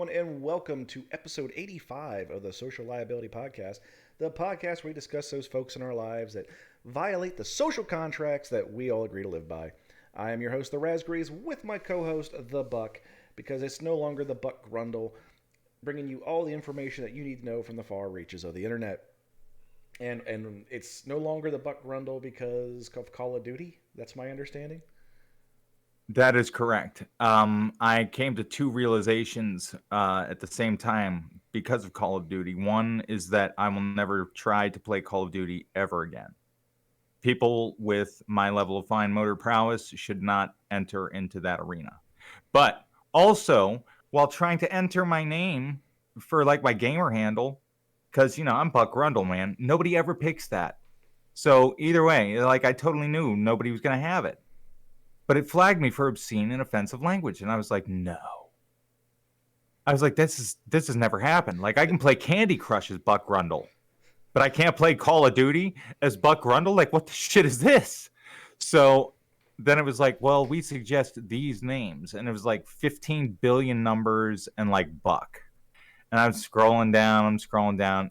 everyone, and welcome to episode 85 of the Social Liability Podcast, the podcast where we discuss those folks in our lives that violate the social contracts that we all agree to live by. I am your host, The Raspberries, with my co-host, The Buck, because it's no longer the Buck Grundle, bringing you all the information that you need to know from the far reaches of the internet. And it's no longer the Buck Grundle because of Call of Duty. That's my understanding. That is correct. I came to two realizations at the same time because of Call of Duty. One is that I will never try to play Call of Duty ever again. People with my level of fine motor prowess should not enter into that arena. But also, while trying to enter my name for like my gamer handle, because I'm Buck Rundle, man. Nobody ever picks that. So either way, like I totally knew nobody was gonna have it. But it flagged me for obscene and offensive language, and I was like, no. I was like, this has never happened. Like I can play Candy Crush as Buck Rundle, but I can't play Call of Duty as Buck Rundle. Like, what the shit is this? So then it was like, well, we suggest these names, and it was like 15 billion numbers and like Buck. And I'm scrolling down,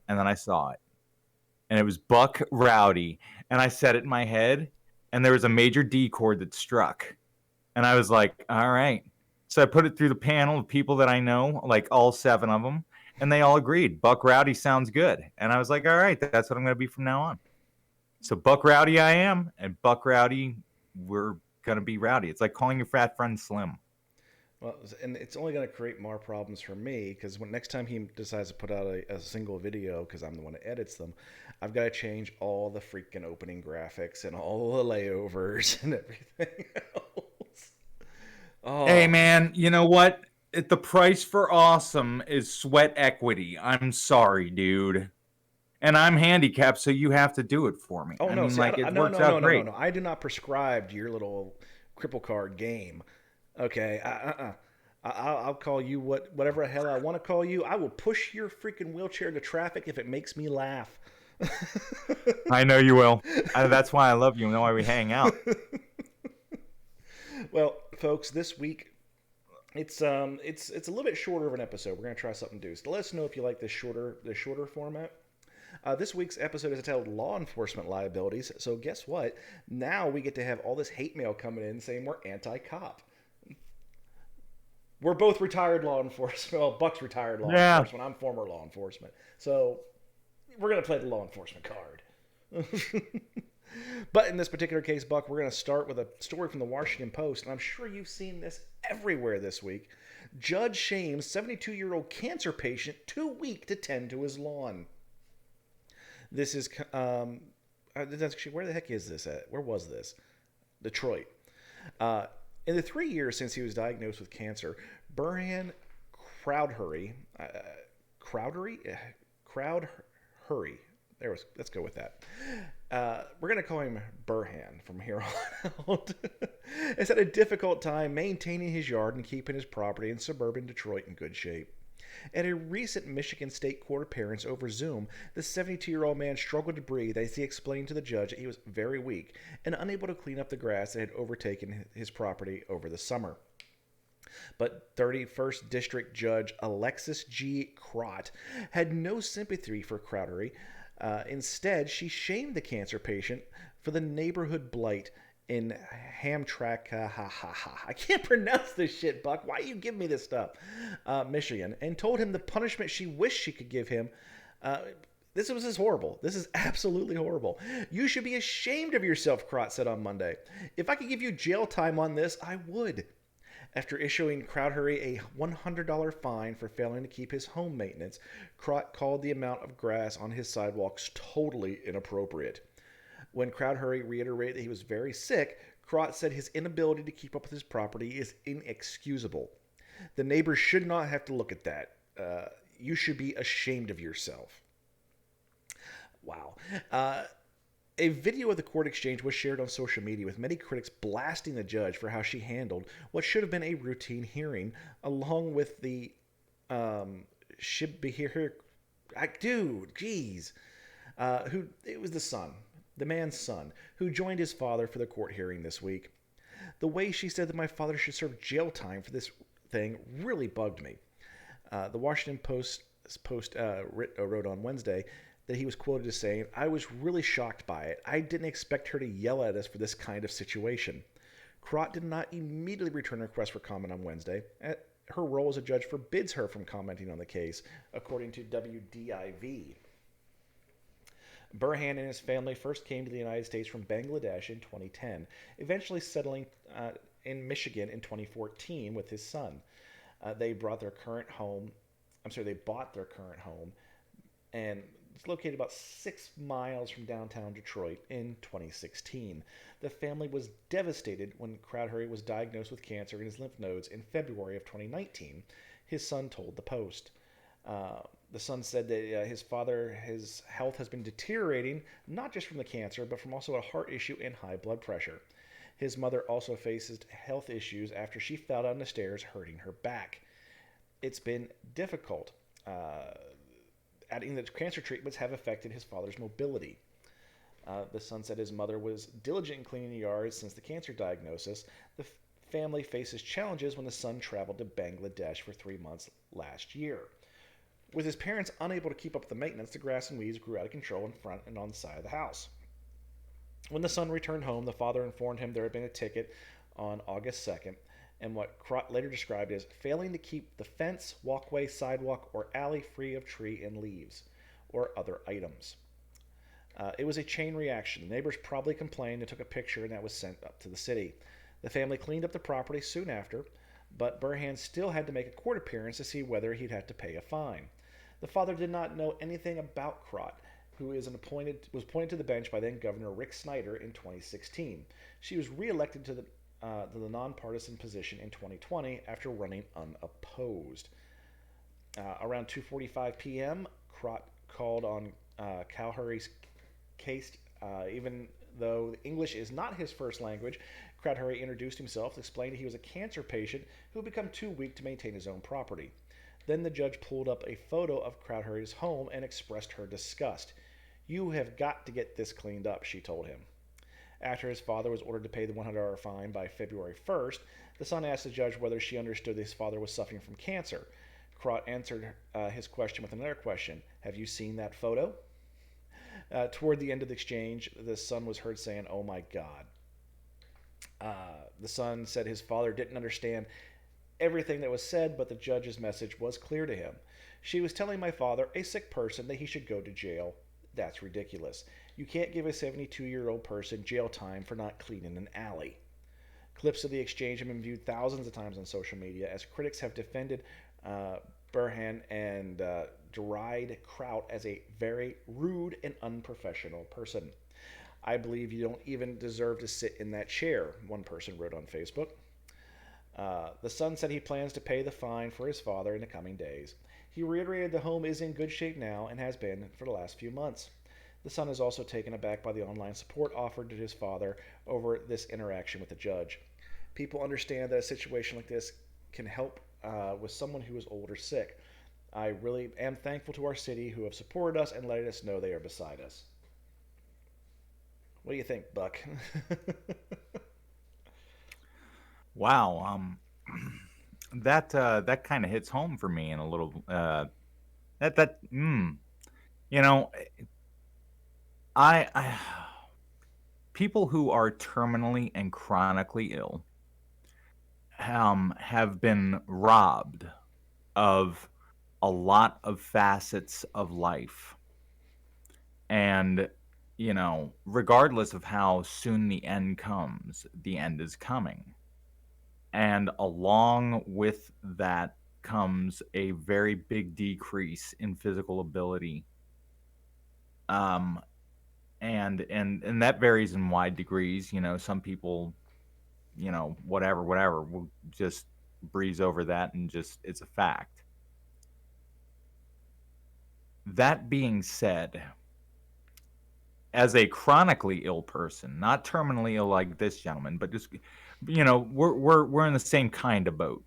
and then I saw it, and it was Buck Rowdy, and I said it in my head, and there was a major D chord that struck. And I was like, all right. So I put it through the panel of people that I know, like all seven of them, and they all agreed. Buck Rowdy sounds good. And I was like, all right, that's what I'm going to be from now on. So Buck Rowdy I am, and Buck Rowdy, we're going to be rowdy. It's like calling your fat friend Slim. Well, and it's only going to create more problems for me because when next time he decides to put out a single video, because I'm the one that edits them, I've got to change all the freaking opening graphics and all the layovers and everything else. Hey, Oh, man, you know what? The price for awesome is sweat equity. I'm sorry, dude. And I'm handicapped, so you have to do it for me. oh I no! mean, See, like, it no, works no, no, out no, no, great. no. I do not prescribe to your little cripple card game. Okay, I'll call you whatever the hell I want to call you. I will push your freaking wheelchair into traffic if it makes me laugh. I know you will. That's why I love you and why we hang out. Well, folks, this week it's a little bit shorter of an episode. We're gonna try something new. So let us know if you like this shorter format. This week's episode is entitled "Law Enforcement Liabilities." So guess what? Now we get to have all this hate mail coming in saying we're anti-cop. We're both retired law enforcement. Well, Buck's retired law Yeah. enforcement. I'm former law enforcement. So we're gonna play the law enforcement card. But in this particular case, Buck, we're going to start with a story from the Washington Post, and I'm sure you've seen this everywhere this week. Judge shames 72-year-old cancer patient too weak to tend to his lawn. This is actually, where the heck is this at? Where was this? Detroit. Uh, in the 3 years since he was diagnosed with cancer, Burhan Crowdhurry, Crowdhurry, Crowdhurry. Let's go with that. We're going to call him Burhan from here on out. Has had a difficult time maintaining his yard and keeping his property in suburban Detroit in good shape. At a recent Michigan State Court appearance over Zoom, the 72-year-old man struggled to breathe as he explained to the judge that he was very weak and unable to clean up the grass that had overtaken his property over the summer. But 31st District Judge Alexis G. Crott had no sympathy for Crowdery. Instead, she shamed the cancer patient for the neighborhood blight in Hamtramck, I can't pronounce this shit, Buck. Why you give me this stuff? Michigan, and told him the punishment she wished she could give him. This is horrible. This is absolutely horrible. You should be ashamed of yourself, Crott said on Monday. If I could give you jail time on this, I would. After issuing Crowdhurry a $100 fine for failing to keep his home maintenance, Crott called the amount of grass on his sidewalks totally inappropriate. When Crowdhurry reiterated that he was very sick, Crott said his inability to keep up with his property is inexcusable. The neighbors should not have to look at that. You should be ashamed of yourself. Wow. A video of the court exchange was shared on social media with many critics blasting the judge for how she handled what should have been a routine hearing, along with the should be here. Dude, jeez. Who it was the man's son, who joined his father for the court hearing this week. The way she said that my father should serve jail time for this thing really bugged me. The Washington wrote on Wednesday that he was quoted as saying, "I was really shocked by it. I didn't expect her to yell at us for this kind of situation." Crott did not immediately return a request for comment on Wednesday. Her role as a judge forbids her from commenting on the case, according to WDIV. Burhan and his family first came to the United States from Bangladesh in 2010, eventually settling in Michigan in 2014 with his son. They brought their current home. They bought their current home, and it's located about 6 miles from downtown Detroit in 2016. The family was devastated when Crowderry was diagnosed with cancer in his lymph nodes in February of 2019. His son told the Post. Uh, the son said that his health has been deteriorating, not just from the cancer, but from also a heart issue and high blood pressure. His mother also faces health issues after she fell down the stairs, hurting her back. It's been difficult. Adding that cancer treatments have affected his father's mobility. The son said his mother was diligent in cleaning the yard since the cancer diagnosis. The family faces challenges when the son traveled to Bangladesh for 3 months last year. With his parents unable to keep up with the maintenance, the grass and weeds grew out of control in front and on the side of the house. When the son returned home, the father informed him there had been a ticket on August 2nd, and what Crott later described as failing to keep the fence, walkway, sidewalk, or alley free of tree and leaves or other items. It was a chain reaction. The neighbors probably complained and took a picture, and that was sent up to the city. The family cleaned up the property soon after, but Burhan still had to make a court appearance to see whether he'd have to pay a fine. The father did not know anything about Crott, who was appointed to the bench by then Governor Rick Snyder in 2016. She was reelected to the nonpartisan position in 2020 after running unopposed. Around 2:45 p.m., Crott called on Calhurry's case. Even though English is not his first language, Crowderry introduced himself, explained he was a cancer patient who had become too weak to maintain his own property. Then the judge pulled up a photo of Crowderry's home and expressed her disgust. "You have got to get this cleaned up," she told him. After his father was ordered to pay the $100 fine by February 1st, the son asked the judge whether she understood his father was suffering from cancer. Crott answered his question with another question: "Have you seen that photo?" Toward the end of the exchange, the son was heard saying, "Oh my God." The son said his father didn't understand everything that was said, but the judge's message was clear to him. "She was telling my father, a sick person, that he should go to jail. That's ridiculous. You can't give a 72-year-old person jail time for not cleaning an alley." Clips of the exchange have been viewed thousands of times on social media as critics have defended uh, Burhan and derided Kraut as a very rude and unprofessional person. "I believe you don't even deserve to sit in that chair," one person wrote on Facebook. The son said he plans to pay the fine for his father in the coming days. He reiterated the home is in good shape now and has been for the last few months. The son is also taken aback by the online support offered to his father over this interaction with the judge. People understand that a situation like this can help with someone who is old or sick. "I really am thankful to our city who have supported us and letting us know they are beside us." What do you think, Buck? Wow. That kind of hits home for me in a little. That that you know, I people who are terminally and chronically ill have been robbed of a lot of facets of life, and regardless of how soon the end comes, the end is coming. And along with that comes a very big decrease in physical ability. Um, and that varies in wide degrees. Some people, whatever, will just breeze over that and just it's a fact. That being said, as a chronically ill person, not terminally ill like this gentleman, but just we're in the same kind of boat.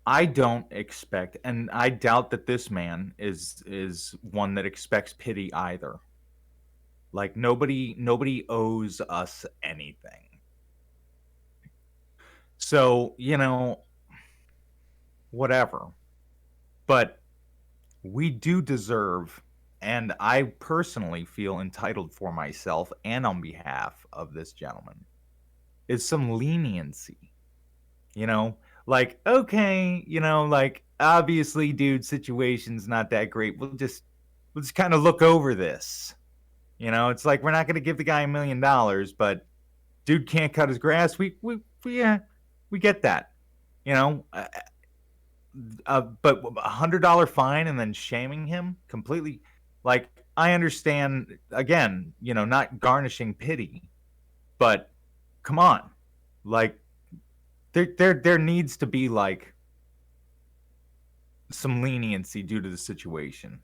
I don't expect, and I doubt that this man is one that expects pity either. Like nobody owes us anything. So, whatever. But we do deserve, and I personally feel entitled for myself and on behalf of this gentleman, is some leniency. You know, like, okay, like, obviously, dude, situation's not that great. We'll just kind of look over this. It's like we're not going to give the guy $1 million, but dude can't cut his grass. We get that. You know, but $100 fine and then shaming him completely. Like, I understand, again, not garnishing pity, but come on, like, there needs to be like some leniency due to the situation.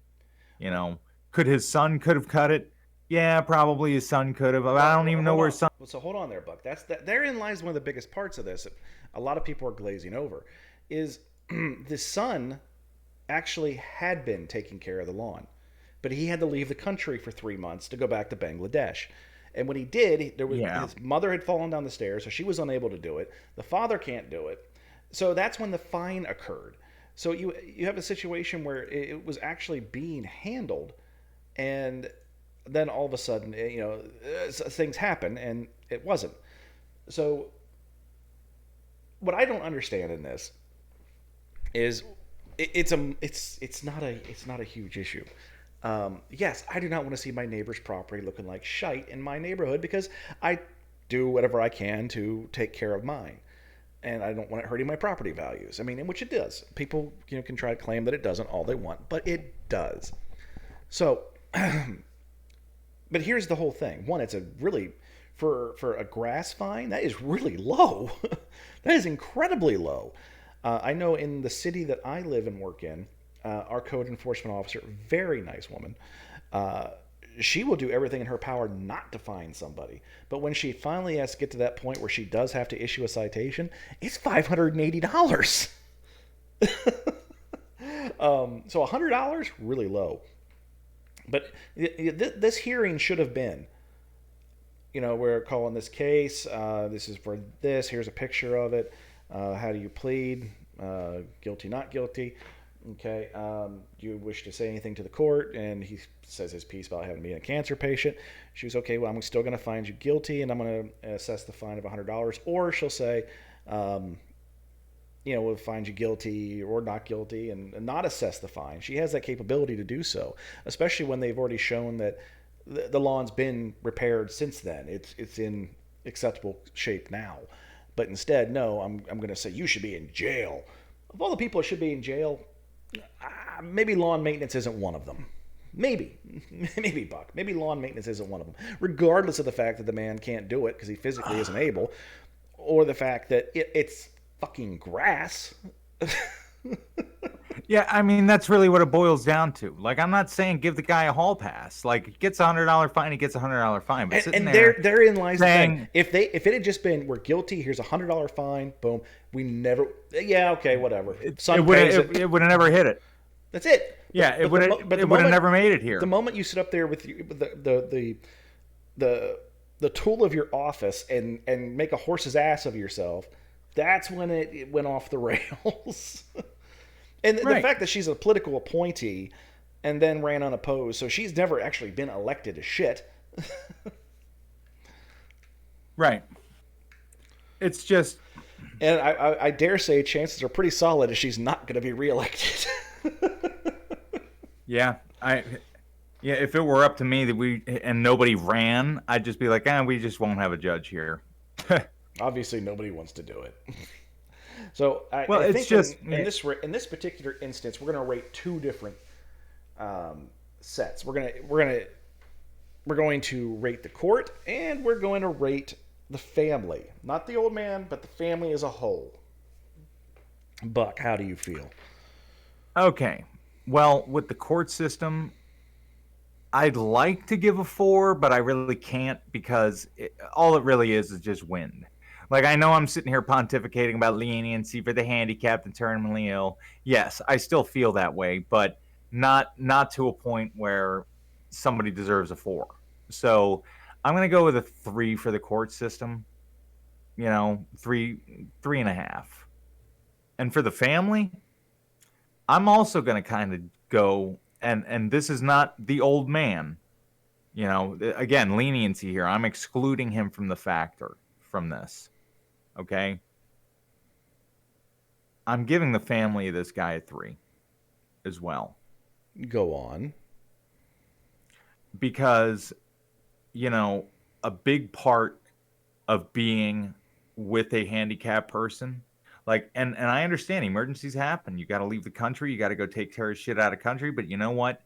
You know, could his son could have cut it? Yeah, probably his son could have. I don't even know Hold where on. his son. So hold on there, Buck. Therein lies one of the biggest parts of this. A lot of people are glazing over. Is the son actually had been taking care of the lawn, but he had to leave the country for 3 months to go back to Bangladesh. And when he did, Yeah, his mother had fallen down the stairs, so she was unable to do it. The father can't do it, so that's when the fine occurred. So you have a situation where it was actually being handled, and then all of a sudden, things happen, and it wasn't. So what I don't understand in this is it's not a huge issue. Yes, I do not want to see my neighbor's property looking like shite in my neighborhood because I do whatever I can to take care of mine, and I don't want it hurting my property values. I mean, in which it does. People can try to claim that it doesn't all they want, but it does. So, but here's the whole thing. One, it's a really for a grass fine that is really low. That is incredibly low. I know in the city that I live and work in, our code enforcement officer, very nice woman, uh, she will do everything in her power not to fine somebody. But when she finally has to get to that point where she does have to issue a citation, it's $580. So $100, really low. But this hearing should have been, we're calling this case. This is for this. Here's a picture of it. How do you plead? Guilty, not guilty. Okay. Do you wish to say anything to the court? And he says his piece about having been a cancer patient. She was okay. Well, I'm still going to find you guilty, and I'm going to assess the fine of $100. Or she'll say, we'll find you guilty or not guilty, and not assess the fine. She has that capability to do so, especially when they've already shown that the lawn's been repaired since then. It's in acceptable shape now. But instead, no, I'm going to say you should be in jail. Of all the people that should be in jail, maybe lawn maintenance isn't one of them. Maybe, maybe Buck. Maybe lawn maintenance isn't one of them. Regardless of the fact that the man can't do it because he physically isn't able, or the fact that it's fucking grass. yeah. I mean, that's really what it boils down to. Like, I'm not saying give the guy a hall pass. Like, he gets $100 fine, he gets $100 fine. But sitting And there, therein lies saying, the thing. If it had just been we're guilty, here's $100 fine, boom. We never. Yeah, okay, whatever. Son pays it. it would have never hit it. That's it. Yeah, it would have never made it here. The moment you sit up there with the tool of your office and make a horse's ass of yourself, that's when it went off the rails. And the Right. fact that she's a political appointee and then ran unopposed, so she's never actually been elected to shit. Right. It's just, And I dare say chances are pretty solid that she's not going to be reelected. yeah. Yeah, if it were up to me and nobody ran, I'd just be like, we just won't have a judge here. Obviously, nobody wants to do it. So Well, I it's think just in this particular instance, we're going to rate two different sets. We're going to rate the court, and we're going to rate the family, not the old man, but the family as a whole. Buck, how do you feel? okay. Well, with the court system, I'd like to give a 4, but I really can't because all it really is just wind. Like, I know I'm sitting here pontificating about leniency for the handicapped and terminally ill. Yes, I still feel that way, but not to a point where somebody deserves a 4. So I'm gonna go with a 3 for the court system. Three and a half. And for the family, I'm also going to kind of go, and this is not the old man. Again, leniency here. I'm excluding him from the factor from this. Okay. I'm giving the family of this guy a 3 as well. Go on. Because, you know, a big part of being with a handicapped person, like, and I understand emergencies happen. You got to leave the country. You got to go take care of shit out of country. But you know what?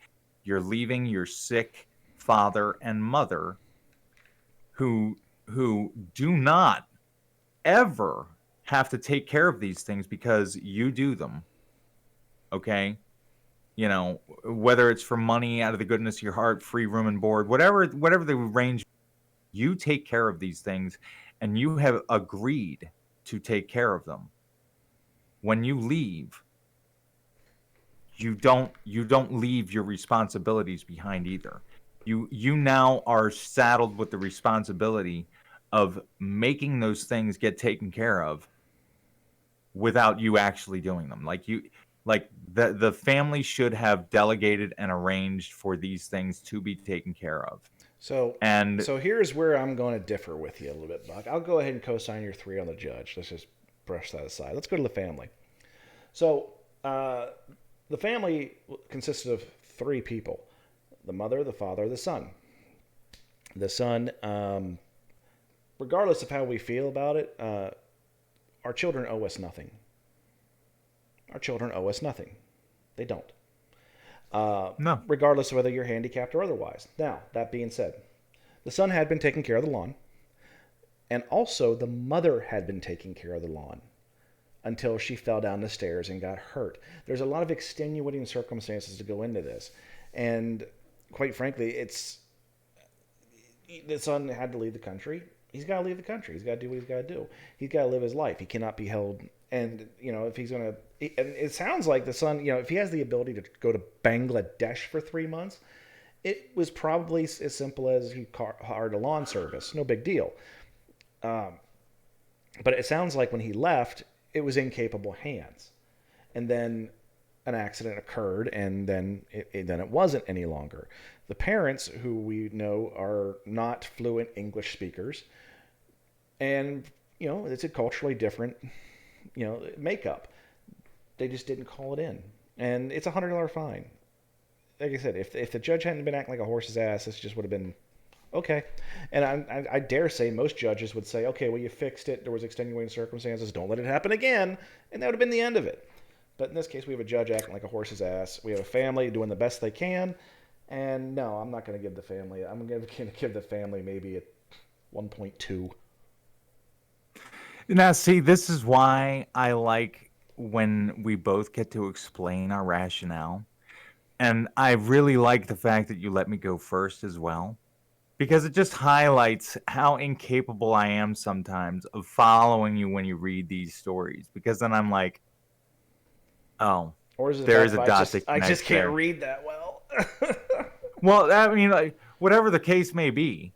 You're leaving your sick father and mother who do not ever have to take care of these things because you do them. Okay. Whether it's for money out of the goodness of your heart, free room and board, whatever the range, you take care of these things and you have agreed to take care of them. When you leave, you don't leave your responsibilities behind either. You now are saddled with the responsibility of making those things get taken care of without you actually doing them. Like the family should have delegated and arranged for these things to be taken care of. So, And so here's where I'm going to differ with you a little bit, Buck. I'll go ahead and co-sign your 3 on the judge. Let's just brush that aside. Let's go to the family. So, uh, the family consisted of 3 people: the mother, the father, the son. The son, regardless of how we feel about it, our children owe us nothing. Our children owe us nothing. They don't. no, Regardless of whether you're handicapped or otherwise. Now, that being said, the son had been taking care of the lawn, and also the mother had been taking care of the lawn until she fell down the stairs and got hurt. There's a lot of extenuating circumstances to go into this, and quite frankly, it's the son had to leave the country. He's got to leave the country. He's got to do what he's got to do. He's got to live his life. He cannot be held. And if he's gonna, and it sounds like the son, if he has the ability to go to Bangladesh for 3 months, it was probably as simple as he hired a lawn service. No big deal. But it sounds like when he left, it was in capable hands, and then an accident occurred, and then it wasn't any longer. The parents, who we know are not fluent English speakers, and it's a culturally different makeup. They just didn't call it in, and it's $100 fine. Like I said, if the judge hadn't been acting like a horse's ass, this just would have been okay. And I dare say most judges would say, okay, well, you fixed it. There was extenuating circumstances. Don't let it happen again, and that would have been the end of it. But in this case, we have a judge acting like a horse's ass. We have a family doing the best they can, and no, I'm not going to give the family. I'm going to give the family maybe a 1.2. now see, this is why I like when we both get to explain our rationale. And I really like the fact that you let me go first as well, because it just highlights how incapable I am sometimes of following you when you read these stories. Because then I'm like, oh, Or is it the there fact is a that dot to I just connect can't there. read that well? Well, I mean, like, whatever the case may be,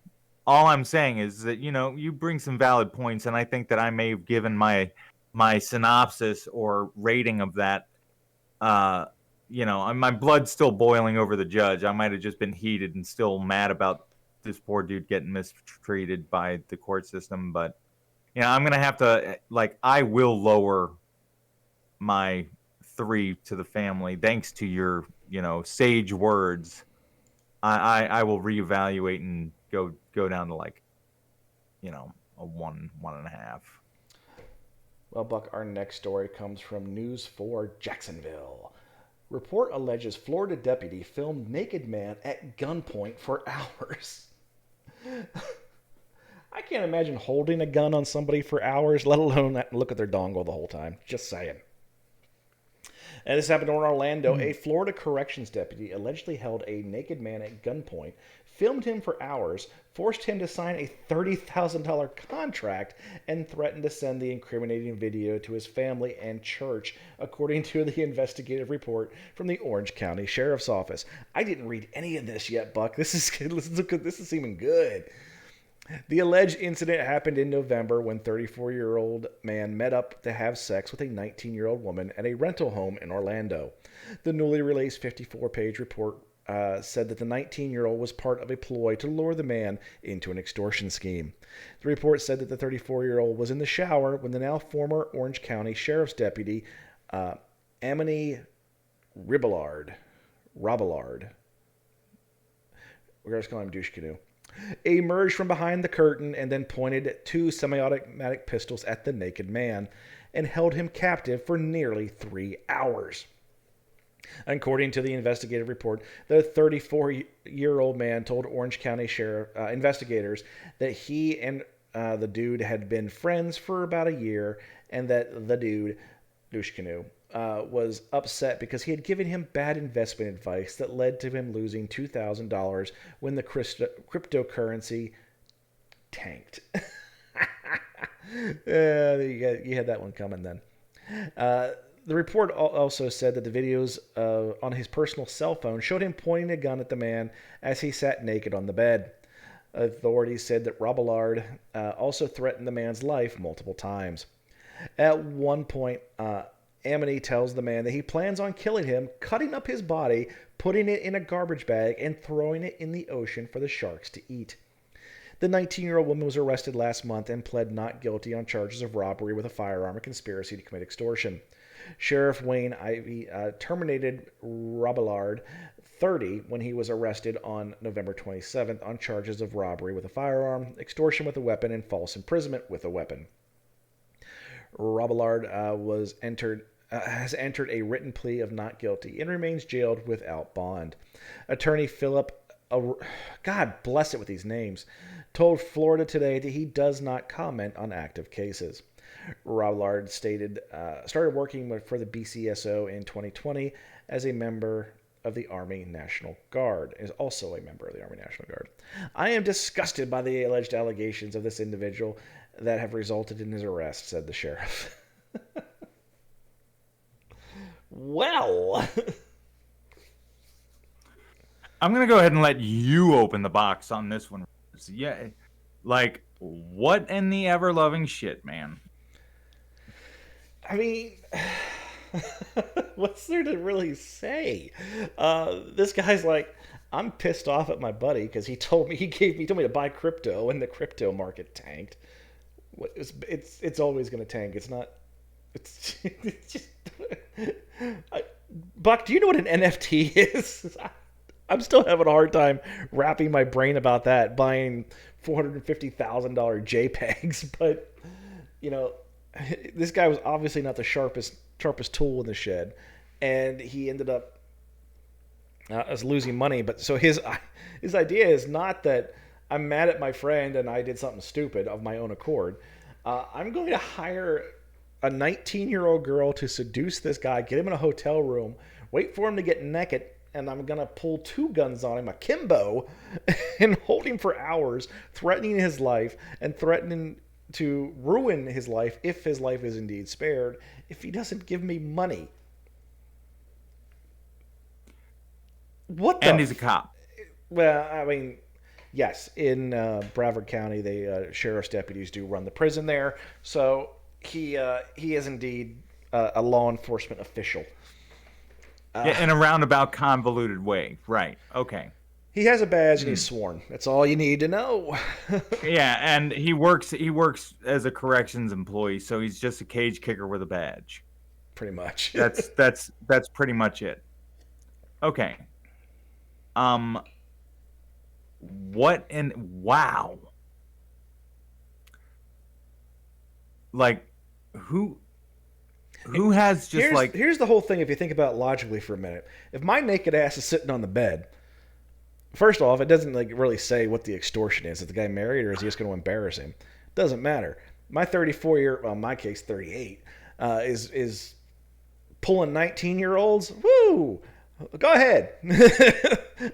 all I'm saying is that you bring some valid points, and I think that I may have given my synopsis or rating of that. Uh, my blood's still boiling over the judge. I might have just been heated and still mad about this poor dude getting mistreated by the court system. But I'm gonna have to, like, I will lower my 3 to the family thanks to your sage words. I will reevaluate and go down to, like, a 1.5. Well, Buck, our next story comes from News 4 Jacksonville. Report alleges Florida deputy filmed naked man at gunpoint for hours. I can't imagine holding a gun on somebody for hours, let alone look at their dongle the whole time. Just saying. And this happened in Orlando. A Florida corrections deputy allegedly held a naked man at gunpoint, filmed him for hours, forced him to sign a $30,000 contract, and threatened to send the incriminating video to his family and church, according to the investigative report from the Orange County Sheriff's Office. I didn't read any of this yet, Buck. This is seeming good. The alleged incident happened in November when 34-year-old man met up to have sex with a 19-year-old woman at a rental home in Orlando. The newly released 54-page report said that the 19-year-old was part of a ploy to lure the man into an extortion scheme. The report said that the 34-year-old was in the shower when the now former Orange County Sheriff's Deputy Amity Robillard, we're just calling him Douche Canoe, emerged from behind the curtain and then pointed two semi-automatic pistols at the naked man and held him captive for nearly 3 hours. According to the investigative report, the 34-year-old man told Orange County Sheriff investigators that he and the dude had been friends for about a year, and that the dude, Douche Canoe, was upset because he had given him bad investment advice that led to him losing $2,000 when the cryptocurrency tanked. You had that one coming then. The report also said that the videos on his personal cell phone showed him pointing a gun at the man as he sat naked on the bed. Authorities said that Robillard also threatened the man's life multiple times. At one point, Amity tells the man that he plans on killing him, cutting up his body, putting it in a garbage bag, and throwing it in the ocean for the sharks to eat. The 19-year-old woman was arrested last month and pled not guilty on charges of robbery with a firearm and conspiracy to commit extortion. Sheriff Wayne Ivey terminated Robillard, 30, when he was arrested on November 27th on charges of robbery with a firearm, extortion with a weapon, and false imprisonment with a weapon. Robillard has entered a written plea of not guilty and remains jailed without bond. Attorney Philip, God bless it with these names, told Florida Today that he does not comment on active cases. Robillard started working for the BCSO in 2020 as a member of the Army National Guard, is also a member of the Army National Guard. I am disgusted by the alleged allegations of this individual that have resulted in his arrest, said the sheriff. Well, I'm going to go ahead and let you open the box on this one. Yeah, like, what in the ever-loving shit, man? I mean, what's there to really say? This guy's like, I'm pissed off at my buddy because he told me to buy crypto and the crypto market tanked. It's always going to tank. It's not. It's just. Buck, do you know what an NFT is? I'm still having a hard time wrapping my brain about that. Buying $450,000 JPEGs, but you know, this guy was obviously not the sharpest tool in the shed, and he ended up as losing money. But so his idea is not that I'm mad at my friend and I did something stupid of my own accord. I'm going to hire a 19-year-old girl to seduce this guy, get him in a hotel room, wait for him to get naked, and I'm going to pull two guns on him, akimbo, and hold him for hours, threatening his life and threatening to ruin his life if his life is indeed spared if he doesn't give me money. What the? And he's a cop. Well, I mean, yes, in Broward County, sheriff's deputies do run the prison there, so he is indeed a law enforcement official. Yeah, in a roundabout, convoluted way. Right. Okay. He has a badge and he's sworn. That's all you need to know. Yeah, and he works as a corrections employee, so he's just a cage kicker with a badge. Pretty much. That's pretty much it. Okay. What in wow. Like who has just here's the whole thing if you think about it logically for a minute. If my naked ass is sitting on the bed, first off, it doesn't really say what the extortion is. Is the guy married or is he just going to embarrass him? Doesn't matter. My 34-year, well, in my case 38, is pulling 19-year-olds. Woo! Go ahead.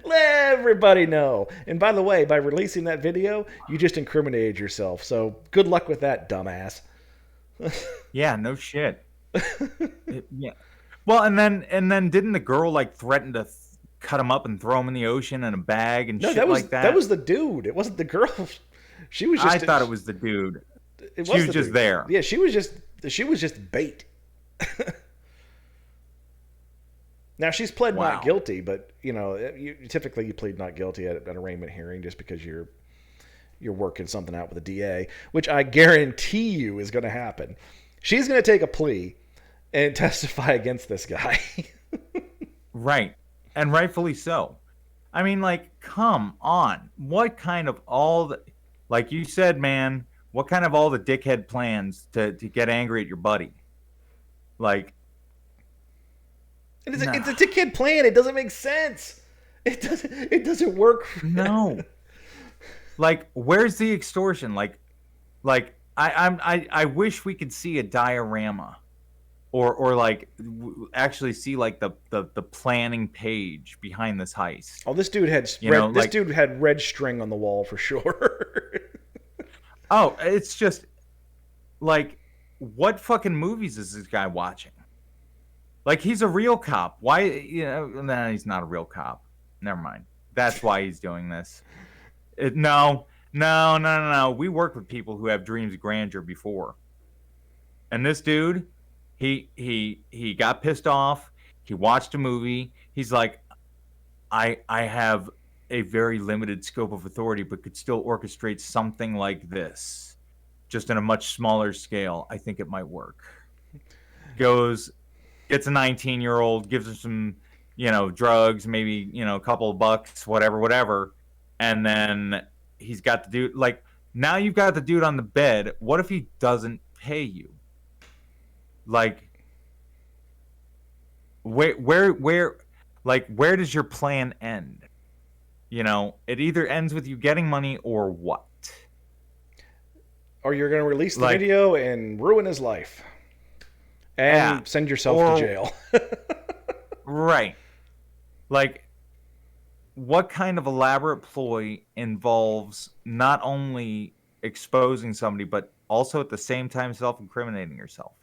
Let everybody know. And by the way, by releasing that video, you just incriminated yourself. So good luck with that, dumbass. Yeah, no shit. Yeah. Well, and then didn't the girl threaten to cut him up and throw him in the ocean in a bag and shit like that? That was the dude. It wasn't the girl. She was I just thought it was the dude. it She was was the just dude. there. Yeah, she was just bait. Now she's pled not Wow. guilty, but typically you plead not guilty at an arraignment hearing just because you're working something out with a DA, which I guarantee you is going to happen. She's going to take a plea and testify against this guy. Right. And rightfully so. I mean, like, come on. What kind of all the, like you said, man, what kind of all the dickhead plans to get angry at your buddy? Like, It's nah, a kid plan. It doesn't make sense. It doesn't work. no. Like, where's the extortion? I wish we could see a diorama or like actually see like the planning page behind this heist. Oh, this dude had You know, This like, dude had red string on the wall for sure. oh, it's just like, what fucking movies is this guy watching? Like, he's a real cop. Why? Nah, he's not a real cop. Never mind. That's why he's doing this. No, no, no, no, no. We worked with people who have dreams of grandeur before, and this dude, he got pissed off. He watched a movie. He's like, I have a very limited scope of authority, but could still orchestrate something like this, just in a much smaller scale. I think it might work. Goes, gets a 19-year-old, gives her some, drugs, maybe, a couple of bucks, whatever, whatever. And then he's got the dude, like, now you've got the dude on the bed. What if he doesn't pay you? Like, where, like, where does your plan end? It either ends with you getting money or what? Or you're going to release the Like, video and ruin his life yeah, and send yourself to or, jail. right. Like, what kind of elaborate ploy involves not only exposing somebody, but also at the same time self-incriminating yourself?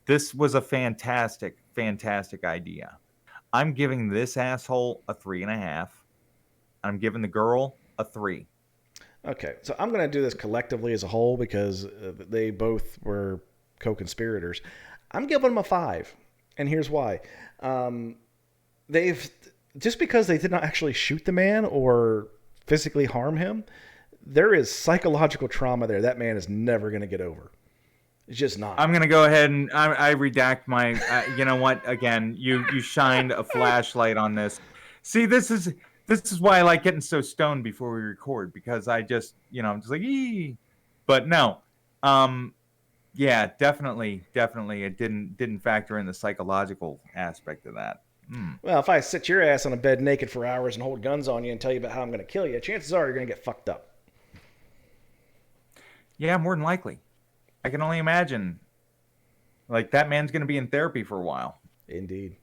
This was a fantastic, fantastic idea. I'm giving this asshole a 3.5. I'm giving the girl a 3. Okay, so I'm going to do this collectively as a whole because they both were co-conspirators. I'm giving them a 5, and here's why. Um, they've just because they did not actually shoot the man or physically harm him, there is psychological trauma there that man is never going to get over. It's just not. I'm gonna go ahead and I redact my. You know what? Again, you shined a flashlight on this. See, this is why I like getting so stoned before we record, because I just, I'm just like, ee. But no, yeah, definitely, definitely, it didn't factor in the psychological aspect of that. Mm. Well, if I sit your ass on a bed naked for hours and hold guns on you and tell you about how I'm going to kill you, chances are you're going to get fucked up. Yeah, more than likely. I can only imagine. Like, that man's gonna be in therapy for a while. Indeed.